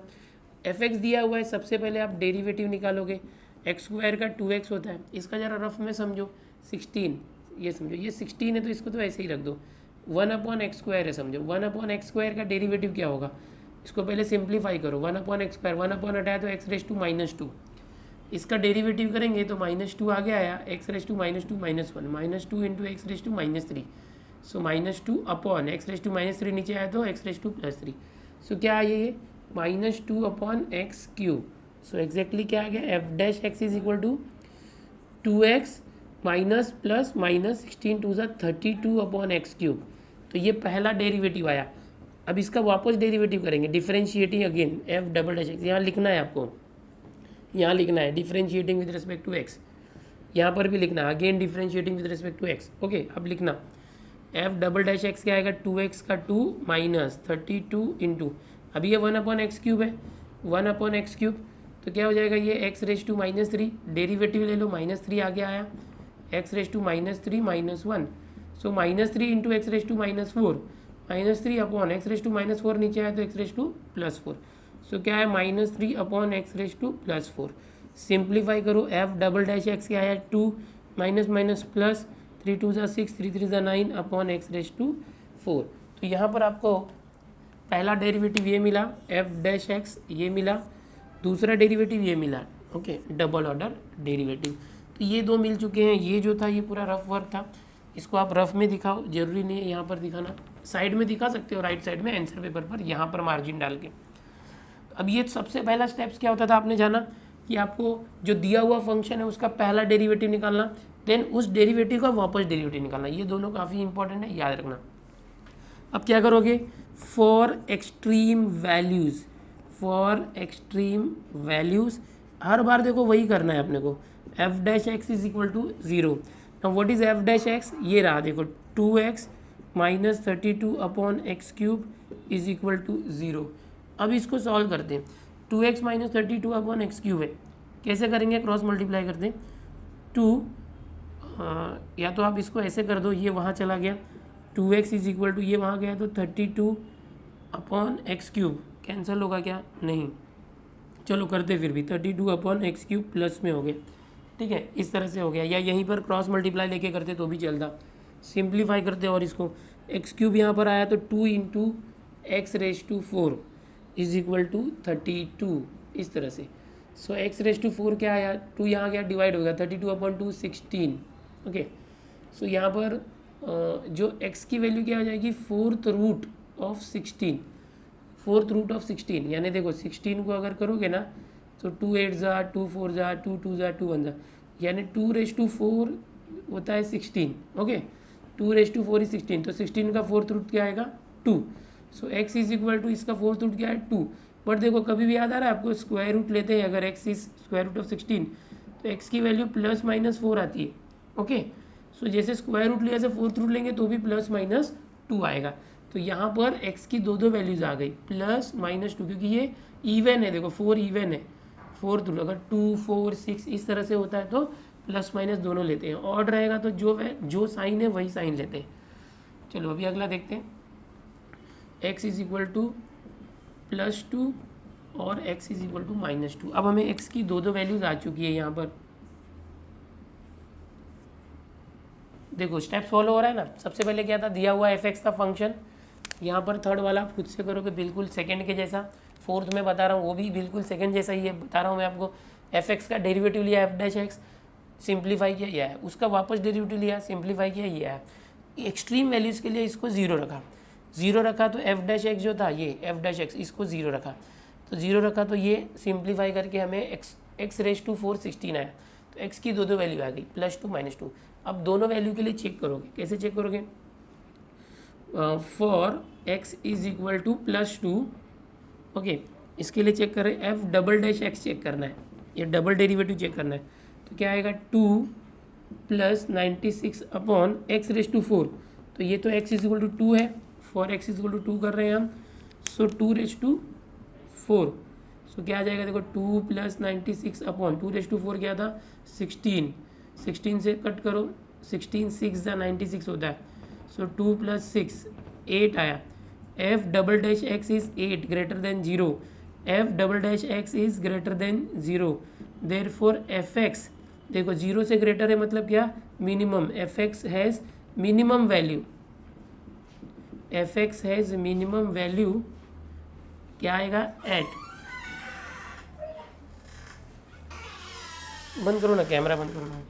एफ एक्स दिया हुआ है, सबसे पहले आप डेरिवेटिव निकालोगे, एक्स स्क्वायर का 2x होता है, इसका जरा रफ में समझो 16, ये समझो ये 16 है तो इसको तो ऐसे ही रख दो, 1/x² है, समझो 1/x² का डेरिवेटिव क्या होगा, इसको पहले सिंप्लीफाई करो, 1/x², 1 हटाया तो x⁻², इसका डेरिवेटिव करेंगे तो -2 आगे आया, x⁻² -1, -2 इंटू x⁻³ सो -2 अपॉन x⁻³ नीचे आया तो x⁻+3, सो क्या आया ये -2/x³ सो एग्जैक्टली क्या आ गया, f dash x is equal to 2x minus plus minus 16 2 32/x³। तो ये पहला डेरिवेटिव आया। अब इसका वापस डेरिवेटिव करेंगे, differentiating again f double dash x, यहाँ लिखना है आपको, यहाँ लिखना है differentiating with respect to x, यहाँ पर भी लिखना है again differentiating with respect to x. Okay, अब लिखना एफ डबल डैश एक्स क्या आएगा, 2x का 2 माइनस 32 इंटू, अभी ये 1/x³ है, 1/x³, तो क्या हो जाएगा ये x⁻³ डेरिवेटिव ले लो, -3 आगे आया, x⁻³ -1, सो -3 इंटू x⁻⁻4, -3 अपॉन x⁻⁻4 नीचे आया तो x⁻+4, सो क्या है -3/x⁻+4। सिंप्लीफाई करो, एफ डबल डैश एक्स क्या है 2 minus minus plus 3 2 6 3 3 9 upon x⁻⁴। तो यहाँ पर आपको पहला डेरिवेटिव ये मिला, एफ डैश एक्स ये मिला, दूसरा डेरिवेटिव ये मिला, ओके डबल ऑर्डर डेरिवेटिव। तो ये दो मिल चुके हैं। ये जो था ये पूरा रफ वर्क था, इसको आप रफ में दिखाओ, जरूरी नहीं है यहाँ पर दिखाना, साइड में दिखा सकते हो, राइट साइड में आंसर पेपर पर, यहाँ पर मार्जिन डाल के। अब ये सबसे पहला स्टेप्स क्या होता था, आपने जाना कि आपको जो दिया हुआ फंक्शन है उसका पहला डेरिवेटिव निकालना, देन उस डेरिवेटिव का वापस डेरिवेटिव निकालना। ये दोनों काफ़ी इंपॉर्टेंट है, याद रखना। अब क्या करोगे, फॉर एक्सट्रीम वैल्यूज़ हर बार देखो वही करना है अपने को, f dash x is equal to 0। Now what is f dash x, ये रहा देखो 2x minus 32 upon x cube is equal to 0। अब इसको सॉल्व करते हैं, 2x minus 32 upon x cube है, कैसे करेंगे, क्रॉस मल्टीप्लाई करते हैं, 2 या तो आप इसको ऐसे कर दो, ये वहाँ चला गया, 2x इज इक्वल टू ये वहाँ गया तो 32 अपॉन एक्स क्यूब, कैंसिल होगा क्या, नहीं, चलो करते फिर भी, 32 अपॉन एक्स क्यूब प्लस में हो गया, ठीक है, इस तरह से हो गया। या यहीं पर क्रॉस मल्टीप्लाई लेके करते तो भी चलता, सिंप्लीफाई करते और इसको, एक्स क्यूब यहाँ पर आया तो 2 into x raise to 4 is equal to 32, इस तरह से। सो एक्स रेज टू 4 क्या आया, 2 यहाँ गया डिवाइड हो गया, 32 अपॉन 2 16, ओके। सो यहाँ पर जो x की वैल्यू क्या हो जाएगी, फोर्थ रूट ऑफ 16, यानी देखो 16 को अगर करोगे ना तो 2 8 जा 2 4 जा 2 2 जा 2 1 जा, यानी 2 रेज टू 4 होता है 16, ओके, 2 रेज टू 4 इज 16, तो 16 का फोर्थ रूट क्या आएगा 2। सो x इज इक्वल टू इसका फोर्थ रूट क्या है 2, बट देखो कभी भी याद आ रहा है आपको, स्क्वायर रूट लेते हैं अगर x is square root of 16 तो x की वैल्यू प्लस माइनस 4 आती है, ओके। सो जैसे स्क्वायर रूट लिया से फोर्थ रूट लेंगे तो भी प्लस माइनस 2 आएगा। तो यहाँ पर x की दो वैल्यूज आ गई, प्लस माइनस 2, क्योंकि ये इवन है, देखो 4 इवन है, फोर्थ रूट अगर 2 4 6 इस तरह से होता है तो प्लस माइनस दोनों लेते हैं, ऑड रहेगा तो जो साइन है वही साइन लेते हैं। चलो अभी अगला देखते हैं, x इज इक्वल टू +2 और x इज इक्वल टू -2। अब हमें x की दो वैल्यूज आ चुकी है यहाँ पर, देखो स्टेप्स फॉलो हो रहा है ना। सबसे पहले क्या था, दिया हुआ एफ एक्स का फंक्शन, यहाँ पर थर्ड वाला आप खुद से करोगे बिल्कुल सेकंड के जैसा, फोर्थ में बता रहा हूँ वो भी बिल्कुल सेकंड जैसा ही है, बता रहा हूँ मैं आपको। एफ एक्स का डेरिवेटिव लिया एफ डैश एक्स, सिंप्लीफाई किया यह है, उसका वापस डेरिवेटिव लिया सिंप्लीफाई किया यह है। एक्सट्रीम वैल्यूज़ के लिए इसको 0 रखा, 0 रखा तो एफ डैश एक्स जो था ये एफ डैश एक्स, इसको 0 रखा, तो 0 रखा तो ये सिंप्लीफाई करके हमें एक्स रेज टू 4 16 आया, तो एक्स की दो वैल्यू आ गई +2 -2। अब दोनों वैल्यू के लिए चेक करोगे, कैसे चेक करोगे, for x is equal to +2, okay, इसके लिए चेक कर रहे हैं f double dash x check करना है, ये डबल डेरिवेटिव चेक करना है, तो क्या आएगा 2 + 96 अपॉन एक्स रेज टू 4, तो ये तो x इज इक्वल टू 2 है, for x is equal to 2 कर रहे हैं हम, सो 2 रेज टू 4, सो क्या आ जाएगा देखो 2 + 96 अपॉन 2 रेज टू 4 क्या था 16, 16 से कट करो, 16 6 जा 96 होता है, सो 2 + 6 8 आया। F double dash x is 8 greater than 0, F double dash x is greater than 0, therefore f x देखो 0 से ग्रेटर है मतलब क्या, minimum, f x has minimum value, f x has minimum value क्या आएगा एट, बंद करो ना कैमरा, बंद करो ना।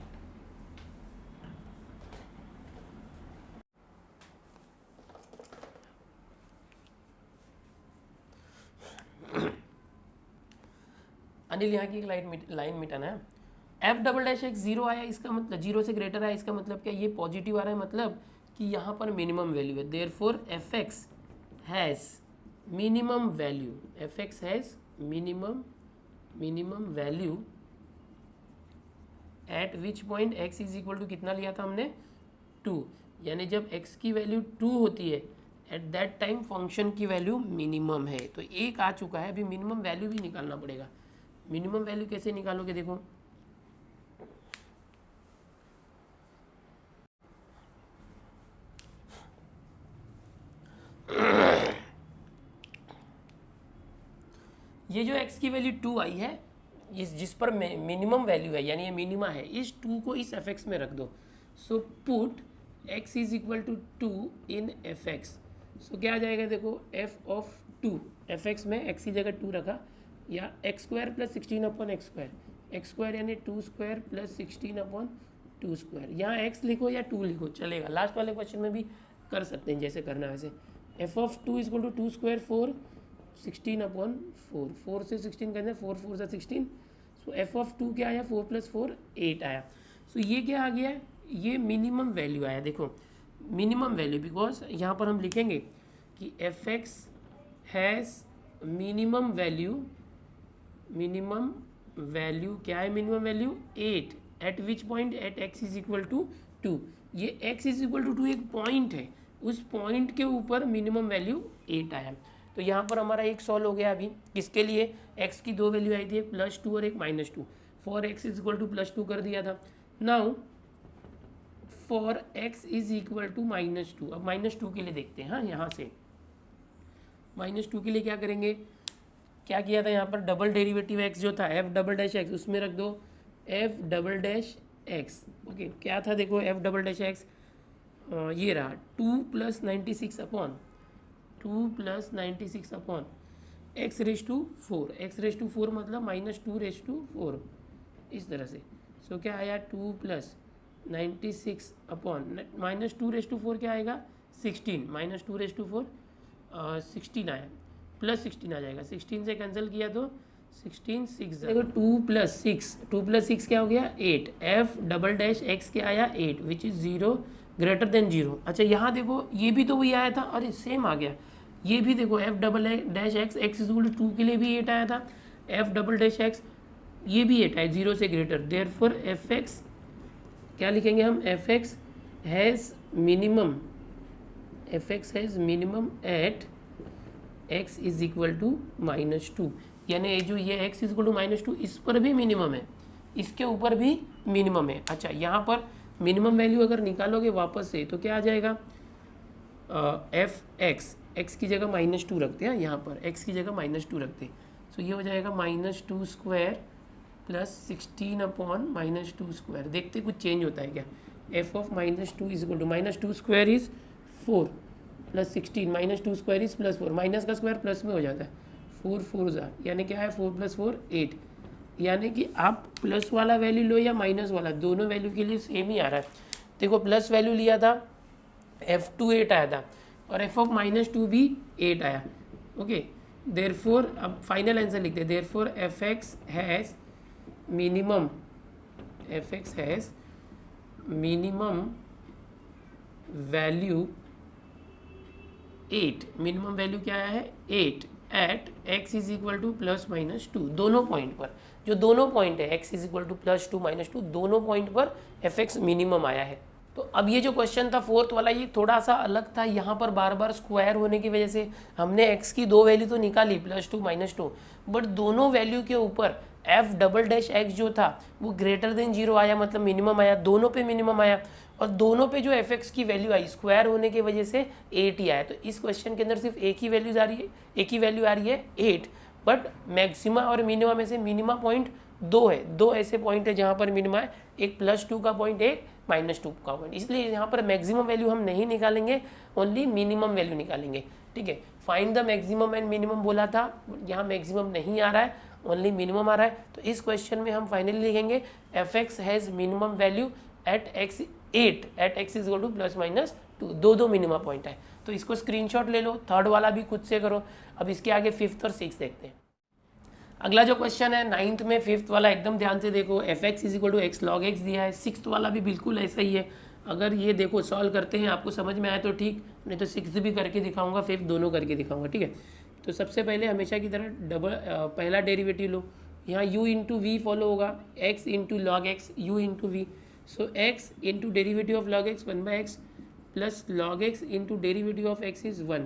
अनिल यहाँ की एक लाइन मिटाना है, एफ डबल डैश एक्स 0 आया, इसका मतलब 0 से ग्रेटर आया, इसका मतलब क्या, ये पॉजिटिव आ रहा है, मतलब कि यहाँ पर मिनिमम वैल्यू है, therefore f x has minimum value, f x has minimum value at which point x is equal to कितना लिया था हमने 2, यानी जब x की वैल्यू 2 होती है एट दैट टाइम फंक्शन की वैल्यू मिनिमम है, तो एक आ चुका है, अभी मिनिमम वैल्यू भी निकालना पड़ेगा। मिनिमम वैल्यू कैसे निकालोगे, देखो ये जो x की वैल्यू 2 आई है, जिस पर मिनिमम वैल्यू है, यानी ये मिनिमा है, इस 2 को इस एफ एक्स में रख दो, so put x is equal to 2 in f x, so क्या आ जाएगा देखो एफ ऑफ 2, एफ एक्स में x की जगह 2 रखा, या x² + 16 अपॉन x², x² यानी 2² + 16 अपॉन 2², यहाँ x लिखो या 2 लिखो चलेगा, लास्ट वाले क्वेश्चन में भी कर सकते हैं जैसे करना है वैसे। F of 2 is equal to 2 square 4 16/4, 4 से 16 करना है, 4 4 से 16। सो एफ ऑफ 2 क्या आया, 4 + 4 8 आया। सो ये क्या आ गया, ये मिनिमम वैल्यू आया। देखो मिनिमम वैल्यू, बिकॉज यहाँ पर हम लिखेंगे कि f x has minimum value क्या है, minimum value 8 at which point, at x is equal to 2। ये x इज इक्वल टू 2 एक पॉइंट है, उस पॉइंट के ऊपर मिनिमम वैल्यू 8 आया। तो यहाँ पर हमारा एक सॉल्व हो गया अभी। किसके लिए, x की दो वैल्यू आई थी, एक +2 और एक -2। For x is equal to +2 कर दिया था। Now for x is equal to -2, अब -2 के लिए देखते हैं। हाँ, यहाँ से -2 के लिए क्या करेंगे, क्या किया था यहाँ पर, डबल डेरिवेटिव x जो था f'(x), उसमें रख दो f'(x). ओके, क्या था देखो f'(x), ये रहा 2 + 96 अपॉन x⁴, x⁴ मतलब -2⁴ इस तरह से। सो क्या आया, 2 + 96 अपॉन -2⁴ क्या आएगा, 16, -2⁴ 16 आया, +16 आ जाएगा। 16 से कैंसिल किया तो 16 6 देखो 2 + 6 क्या हो गया, 8। f'(x) क्या आया, 8 विच इज़ 0 ग्रेटर देन 0। अच्छा यहाँ देखो ये भी तो वही आया था, अरे सेम आ गया। ये भी देखो f'(x) x इक्वल टू 2 के लिए भी 8 आया था, f'(x) ये भी 8 है 0 से ग्रेटर। देयरफॉर f(x) क्या लिखेंगे हम, f(x) has minimum at x is equal to -2, यानी जो ये x इज इक्वल टू -2 इस पर भी मिनिमम है, इसके ऊपर भी मिनिमम है। अच्छा यहाँ पर मिनिमम वैल्यू अगर निकालोगे वापस से तो क्या आ जाएगा, x की जगह -2 रखते हैं, यहाँ पर x की जगह -2 रखते हैं। तो ये हो जाएगा -2² + 16 अपॉन -2²। देखते कुछ चेंज होता है क्या, f of -2 is equal to -2² is 4 + 16, -2² is +4, minus का स्क्वायर प्लस में हो जाता है, 4 4 यानी क्या है, 4 + 4 8। यानी कि आप प्लस वाला वैल्यू लो या माइनस वाला, दोनों वैल्यू के लिए सेम ही आ रहा है। देखो प्लस वैल्यू लिया था f2 8 आया था और f ऑफ -2 भी 8 आया। ओके, देयरफॉर अब फाइनल आंसर लिखते हैं, therefore f(x) has minimum value 8। Minimum value क्या आया है, 8 at x is equal to +-2, दोनों पॉइंट पर, जो दोनों पॉइंट है x इज इक्वल टू +2 -2, दोनों पॉइंट पर f(x) मिनिमम आया है। तो अब ये जो क्वेश्चन था फोर्थ वाला, ये थोड़ा सा अलग था। यहाँ पर बार बार स्क्वायर होने की वजह से हमने x की दो वैल्यू तो निकाली +2 -2, बट दोनों वैल्यू के ऊपर f'(x) जो था वो ग्रेटर देन 0 आया, मतलब मिनिमम आया, दोनों पे मिनिमम आया। और दोनों पे जो f(x) की वैल्यू आई स्क्वायर होने की वजह से 8 ही आया। तो इस क्वेश्चन के अंदर सिर्फ एक ही वैल्यू आ रही है 8, बट मैक्सिमा और मिनिमा में से मिनिमा पॉइंट 2 है, 2 ऐसे पॉइंट है जहाँ पर मिनिमा है, एक +2 का पॉइंट, एक -2 का पॉइंट। इसलिए यहाँ पर मैक्सिमम वैल्यू हम नहीं निकालेंगे, ओनली मिनिमम वैल्यू निकालेंगे। ठीक है, find the maximum and minimum बोला था, यहाँ मैक्सिमम नहीं आ रहा है, ओनली मिनिमम आ रहा है। तो इस क्वेश्चन में हम फाइनली लिखेंगे f(x) has minimum value at x 8 at x is equal to +-2, दो मिनिमम पॉइंट है। तो इसको स्क्रीनशॉट ले लो, थर्ड वाला भी खुद से करो। अब इसके आगे फिफ्थ और सिक्स देखते हैं। अगला जो क्वेश्चन है 9th में, फिफ्थ वाला एकदम ध्यान से देखो, f(x) is equal to x log x दिया है। सिक्स्थ वाला भी बिल्कुल ऐसा ही है। अगर ये देखो सॉल्व करते हैं, आपको समझ में आया तो ठीक, नहीं तो सिक्स्थ भी करके दिखाऊंगा, फिफ्थ दोनों करके दिखाऊंगा। ठीक है, तो सबसे पहले हमेशा की तरह पहला डेरिवेटिव लो। यहाँ u इंटू वी फॉलो होगा, x into log x, u into v. So x into derivative of log x 1/x plus log x into derivative of x is 1।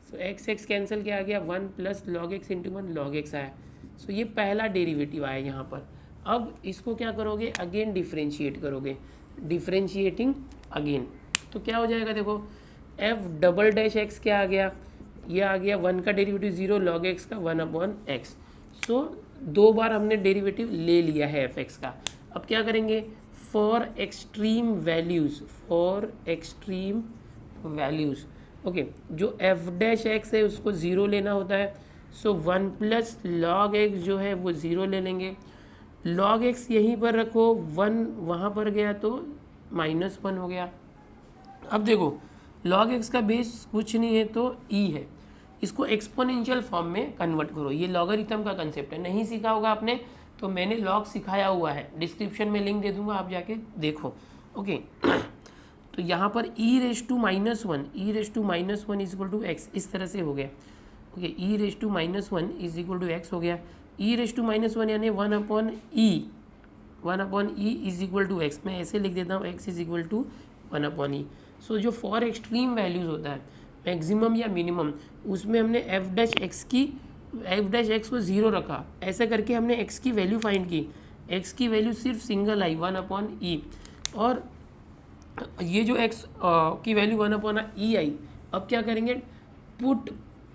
So x cancel क्या आ गया, 1 plus log x into 1 log x आया। सो ये पहला derivative आया यहाँ पर। अब इसको क्या करोगे, अगेन डिफ्रेंशिएट करोगे, डिफ्रेंशिएटिंग अगेन। तो क्या हो जाएगा, देखो f'(x) क्या आ गया, ये आ गया 1 का डेरिवेटिव 0, log x का 1/x। सो दो बार हमने डेरिवेटिव ले लिया है f(x) का। अब क्या करेंगे, फॉर एक्सट्रीम वैल्यूज़ ओके, जो f'(x) है उसको 0 लेना होता है। सो 1 प्लस log x जो है वो 0 ले लेंगे, log x यहीं पर रखो, 1 वहाँ पर गया तो -1 हो गया। अब देखो लॉग एक्स का बेस कुछ नहीं है तो ई है, इसको एक्सपोनेंशियल फॉर्म में कन्वर्ट करो। ये लॉगरिथम का कंसेप्ट है, नहीं सीखा होगा आपने तो मैंने लॉग सिखाया हुआ है, डिस्क्रिप्शन में लिंक दे दूंगा, आप जाके देखो। ओके तो यहाँ पर e raise to minus one is equal to x, इस तरह से हो गया। Okay e raise to minus one is equal to x हो गया। E raise to minus one यानी one upon e is equal to x, मैं ऐसे लिख देता हूँ x is equal to one upon e. So जो फॉर एक्सट्रीम वैल्यूज़ होता है मैक्सिमम या मिनिमम, उसमें हमने एफ डैश एक्स को ज़ीरो रखा, ऐसे करके हमने एक्स की वैल्यू फाइंड की। एक्स की वैल्यू सिर्फ सिंगल आई वन अपॉन ई, और ये जो एक्स की वैल्यू वन अपॉन ई आई, अब क्या करेंगे, put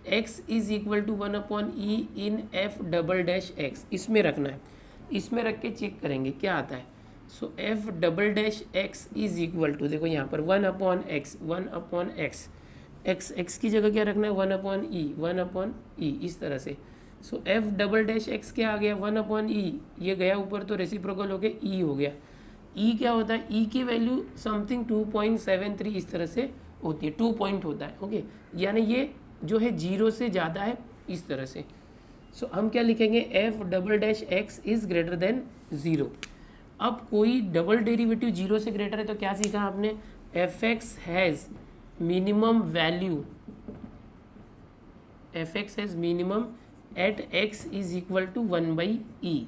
x is equal to one upon e in f double dash x, इसमें रखना है। इसमें रख के चेक करेंगे क्या आता है। So f double dash x is equal to, देखो यहाँ पर वन अपॉन एक्स, एक्स की जगह क्या रखना है, वन अपॉन ई, इस तरह से। सो एफ डबल डैश एक्स क्या आ गया, वन अपॉन ई, ये गया ऊपर तो रेसिप्रोकल हो गया, ई हो गया। ई क्या होता है, ई की वैल्यू समथिंग 2.73 इस तरह से होती है, 2 पॉइंट होता है। ओके यानी ये जो है जीरो से ज़्यादा है, इस तरह से। सो हम क्या लिखेंगे, f double dash x is greater than zero. अब कोई डबल डेरिवेटिव जीरो से ग्रेटर है तो क्या सीखा आपने, f x has minimum value, f x has minimum at x is equal to one by e.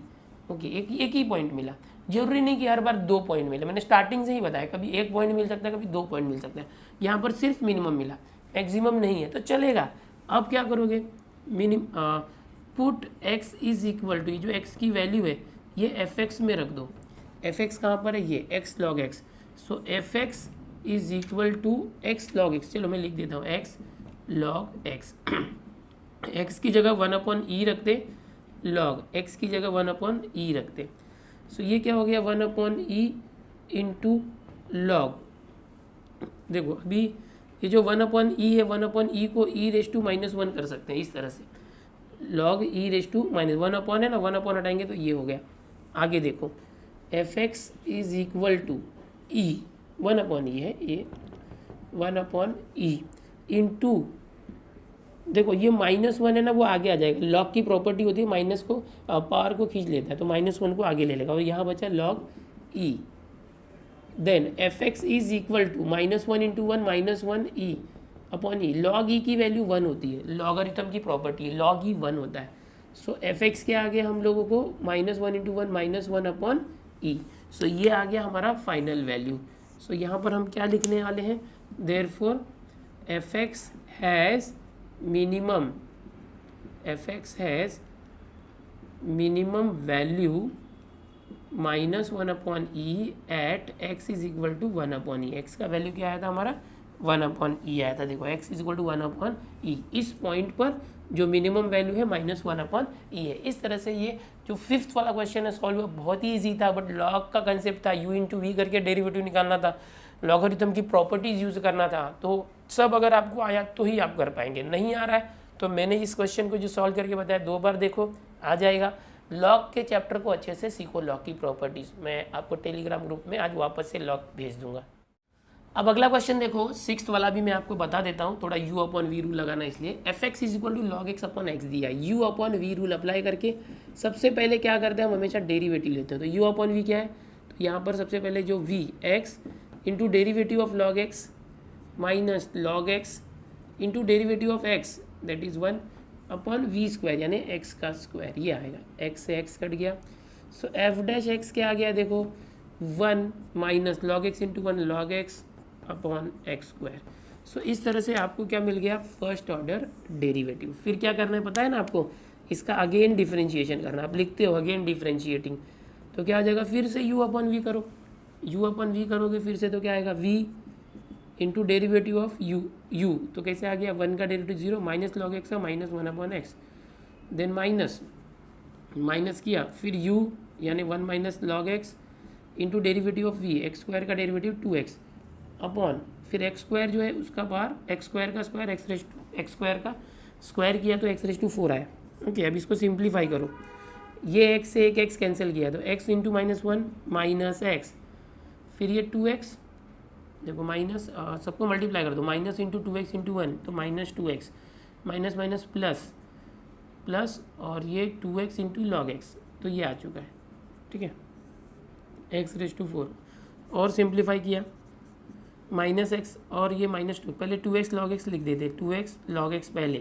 Okay एक ही पॉइंट मिला, जरूरी नहीं कि हर बार 2 पॉइंट मिले, मैंने स्टार्टिंग से ही बताया कभी 1 पॉइंट मिल सकता है, कभी 2 पॉइंट मिल सकता है। यहाँ पर सिर्फ मिनिमम मिला, मैक्सिमम नहीं है तो चलेगा। अब क्या करोगे, put x is equal to, जो एक्स की वैल्यू है ये एफ एक्स में रख दो। एफ एक्स कहाँ पर है, ये x log x. So f x is equal to x log x, चलो मैं लिख देता हूँ एक्स लॉग एक्स। एक्स की जगह वन अपॉन ई रखते, लॉग एक्स की जगह वन अपॉन ई रखते। सो ये क्या हो गया, one upon E into log. देखो अभी ये जो वन अपॉन ई है, वन अपॉन ई को e raise to minus one कर सकते हैं इस तरह से, log e raise to minus one upon है ना, वन अपॉन हटाएंगे तो ये हो गया। आगे देखो f x is equal to e, one upon e है ये, वन अपॉन ई इंटू, देखो ये माइनस वन है ना, वो आगे आ जाएगा। लॉग की प्रॉपर्टी होती है माइनस को पावर को खींच लेता है, तो माइनस वन को आगे ले लेगा और यहाँ बचा log e. Then f x is equal to minus one into one minus one e upon e. Log e की वैल्यू वन होती है, लॉगरिथम की प्रॉपर्टी है, लॉग ई वन होता है। सो एफ एक्स क्या आ गया हम लोगों को, minus one into one minus one upon e. So ये आ गया हमारा फाइनल वैल्यू। सो यहाँ पर हम क्या लिखने वाले हैं, therefore f x has minimum, f x has minimum value minus one upon e at x is equal to one upon e. X का वैल्यू क्या आया था हमारा, वन अपॉन ई आया था। देखो x is equal to one upon e, इस point पर जो मिनिमम वैल्यू है माइनस वन अपॉन ई है। इस तरह से ये जो फिफ्थ वाला क्वेश्चन है सॉल्व हुआ, बहुत ही ईजी था, बट लॉग का कंसेप्ट था, यू इंटू वी करके डेरिवेटिव निकालना था, लॉगरिथम की प्रॉपर्टीज यूज़ करना था। तो सब अगर आपको आया तो ही आप कर पाएंगे, नहीं आ रहा है तो मैंने इस क्वेश्चन को जो सॉल्व करके बताया 2 बार देखो, आ जाएगा। लॉग के चैप्टर को अच्छे से सीखो, लॉग की प्रॉपर्टीज़। मैं आपको टेलीग्राम ग्रुप में आज वापस से लॉग भेज दूंगा। अब अगला क्वेश्चन देखो, 6th वाला भी मैं आपको बता देता हूँ, थोड़ा यू अपॉन वी रूल लगाना, इसलिए f x is equal to log x upon x दिया। U upon v rule apply करके सबसे पहले क्या करते हैं, हम हमेशा डेरिवेटिव लेते हैं। तो यू अपॉन वी क्या है, तो यहाँ पर सबसे पहले जो v x into derivative of log x minus log x into derivative of x that is one upon v square, यानी एक्स का स्क्वायर, ये आएगा। एक्स से एक्स कट गया। सो एफ डैश एक्स क्या आ गया, देखो one minus log x into one log x upon x square. So इस तरह से आपको क्या मिल गया, फर्स्ट ऑर्डर डेरिवेटिव। फिर क्या करना है पता है ना आपको, इसका अगेन डिफरेंशिएशन करना। आप लिखते हो अगेन डिफरेंशिएटिंग, तो क्या आ जाएगा, फिर से यू अपॉन वी करो, यू अपॉन वी करोगे फिर से तो क्या आएगा, v into derivative of u, तो कैसे आ गया, वन का derivative zero, minus log x का minus one upon x, then minus किया, फिर यू यानी one minus log x into derivative of v, x square का डेरिवेटिव 2x अपॉन फिर एक्स स्क्वायर जो है उसका बाहर, एक्स स्क्वायर का स्क्वायर, एक्स स्क्वायर का स्क्वायर किया तो एक्स रेज टू 4 आया। ओके, अब इसको सिंप्लीफाई करो, ये एक्स से एक एक्स कैंसिल किया तो x into minus one minus x, फिर ये 2x देखो माइनस सबको मल्टीप्लाई कर दो, माइनस इंटू 2x इंटू 1 तो minus 2x, minus minus plus plus और ये 2x इंटू लॉग एक्स, तो ये आ चुका है, ठीक है, x⁴ और सिंप्लीफाई किया माइनस एक्स और ये माइनस 2, पहले 2x log x लिख देते, 2x log x पहले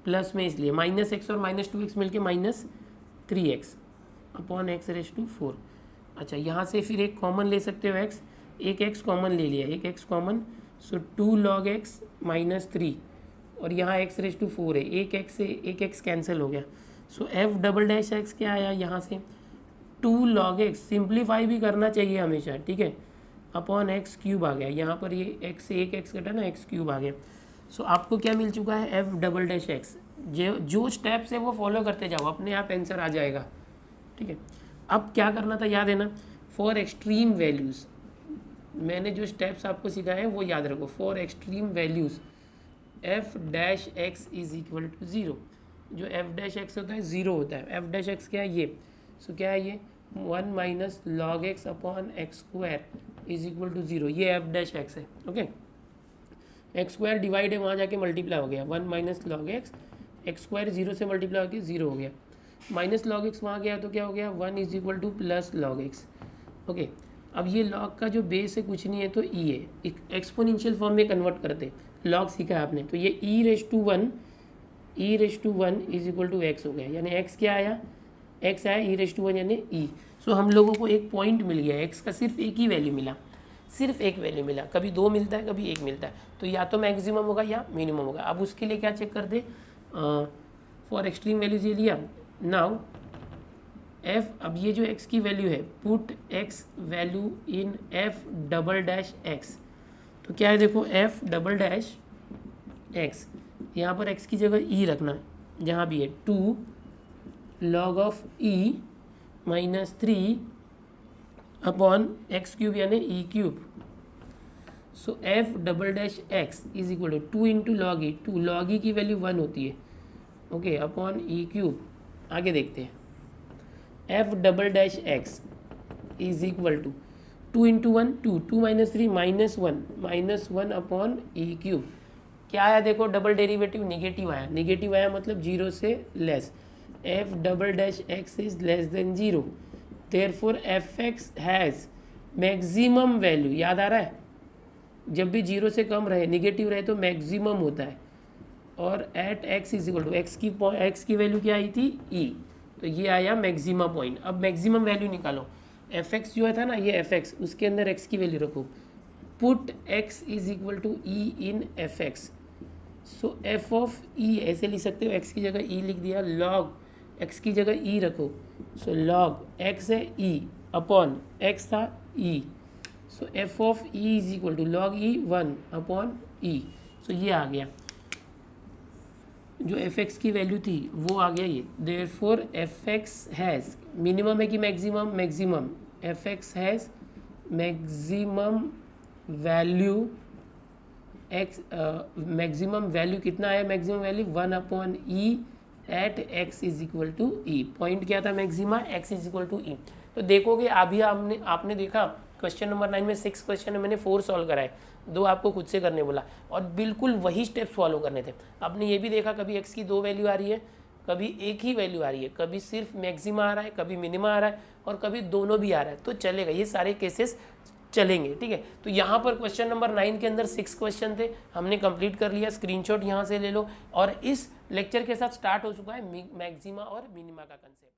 प्लस में, इसलिए माइनस एक्स और माइनस 2x मिलके माइनस 3x अपॉन x⁴। अच्छा यहाँ से फिर एक कॉमन ले सकते हो x, एक x कॉमन ले लिया, एक x कॉमन, सो 2 log x माइनस 3 और यहाँ x⁴ है, एक x से एक x कैंसिल हो गया, सो f'(x) क्या आया यहाँ से 2 log x, सिंप्लीफाई भी करना चाहिए हमेशा, ठीक है, अपॉन x³ आ गया, यहाँ पर ये x से एक x कटा ना, x³ आ गया। सो आपको क्या मिल चुका है f'(x), जो स्टेप्स है वो फॉलो करते जाओ, अपने आप आंसर आ जाएगा, ठीक है। अब क्या करना था याद है ना, फॉर एक्सट्रीम वैल्यूज़, मैंने जो स्टेप्स आपको सिखाए हैं वो याद रखो। For extreme values f'(x) is equal to 0, जो f'(x) होता है 0 होता है, f'(x) क्या है ये, सो क्या है ये 1 minus log x upon x² is equal to 0, ये f'(x) है, ओके। x² डिवाइड है, वहाँ जाके मल्टीप्लाई हो गया, 1 माइनस log x, x² 0 से मल्टीप्लाई होकर 0 हो गया, माइनस log x वहाँ गया तो क्या हो गया 1 is equal two plus log x, okay. अब ये log का जो बेस है कुछ नहीं है तो e है, एक्सपोनेंशियल फॉर्म में कन्वर्ट करते, log सीखा है आपने, तो ये e⁻1 is equal to x हो गया, यानी x क्या आया, x आया e⁻1 यानी e। सो हम लोगों को एक पॉइंट मिल गया, x का सिर्फ एक ही वैल्यू मिला, सिर्फ एक वैल्यू मिला, कभी 2 मिलता है कभी 1 मिलता है, तो या तो मैक्सिमम होगा या मिनिमम होगा। अब उसके लिए क्या चेक करते, फॉर एक्सट्रीम वैल्यूज ये लिया, नाउ f, अब ये जो x की वैल्यू है, put x value in f'(x), तो क्या है देखो f'(x), यहाँ पर x की जगह e रखना, जहाँ भी है 2 log of e minus 3 upon x³ यानी e³। So f'(x) is equal to 2 into log e, 2 log e की वैल्यू 1 होती है, ओके, अपॉन e³। आगे देखते हैं, f'(x) is equal to 2 into 1 2, 2 minus 3 -1 upon e³। क्या आया देखो, डबल डेरिवेटिव नेगेटिव आया मतलब 0 से less, f'(x) is less than 0, therefore f(x) has maximum value, याद आ रहा है, जब भी 0 से कम रहे, नेगेटिव रहे तो मैक्सिमम होता है, और at x is equal to x की वैल्यू क्या आई थी e, तो ये आया मैक्सिमम पॉइंट। अब मैक्सिमम वैल्यू निकालो, f(x) जो था ना ये f(x), उसके अंदर x की वैल्यू रखो, put x is equal to e in f(x), so f of e ऐसे लिख सकते हो, x की जगह e लिख दिया, log x की जगह e रखो, सो log x है e अपॉन x था e, so f of e is equal to log e 1 upon e, so ये आ गया, जो f(x) की वैल्यू थी वो आ गया ये, देयरफॉर f(x) हैज़ मिनिमम है कि maximum, f(x) has maximum value x, maximum value कितना है, maximum value 1 upon e at x is equal to e। Point क्या था maxima, x is equal to e। तो देखोगे अभी आपने देखा क्वेश्चन नंबर 9 में 6 क्वेश्चन है, मैंने 4 सॉल्व कराए, 2 आपको खुद से करने बोला और बिल्कुल वही स्टेप्स फॉलो करने थे। आपने ये भी देखा कभी x की 2 वैल्यू आ रही है, कभी एक ही वैल्यू आ रही है, कभी सिर्फ मैक्सिमा आ रहा है, कभी मिनिमा आ रहा है और कभी दोनों भी आ रहा है, तो चलेगा, ये सारे केसेस चलेंगे, ठीक है। तो यहाँ पर क्वेश्चन नंबर 9 के अंदर 6 क्वेश्चन थे, हमने कंप्लीट कर लिया, स्क्रीनशॉट यहाँ से ले लो, और इस लेक्चर के साथ स्टार्ट हो चुका है मैक्सिमा और मिनिमा का कंसेप्ट।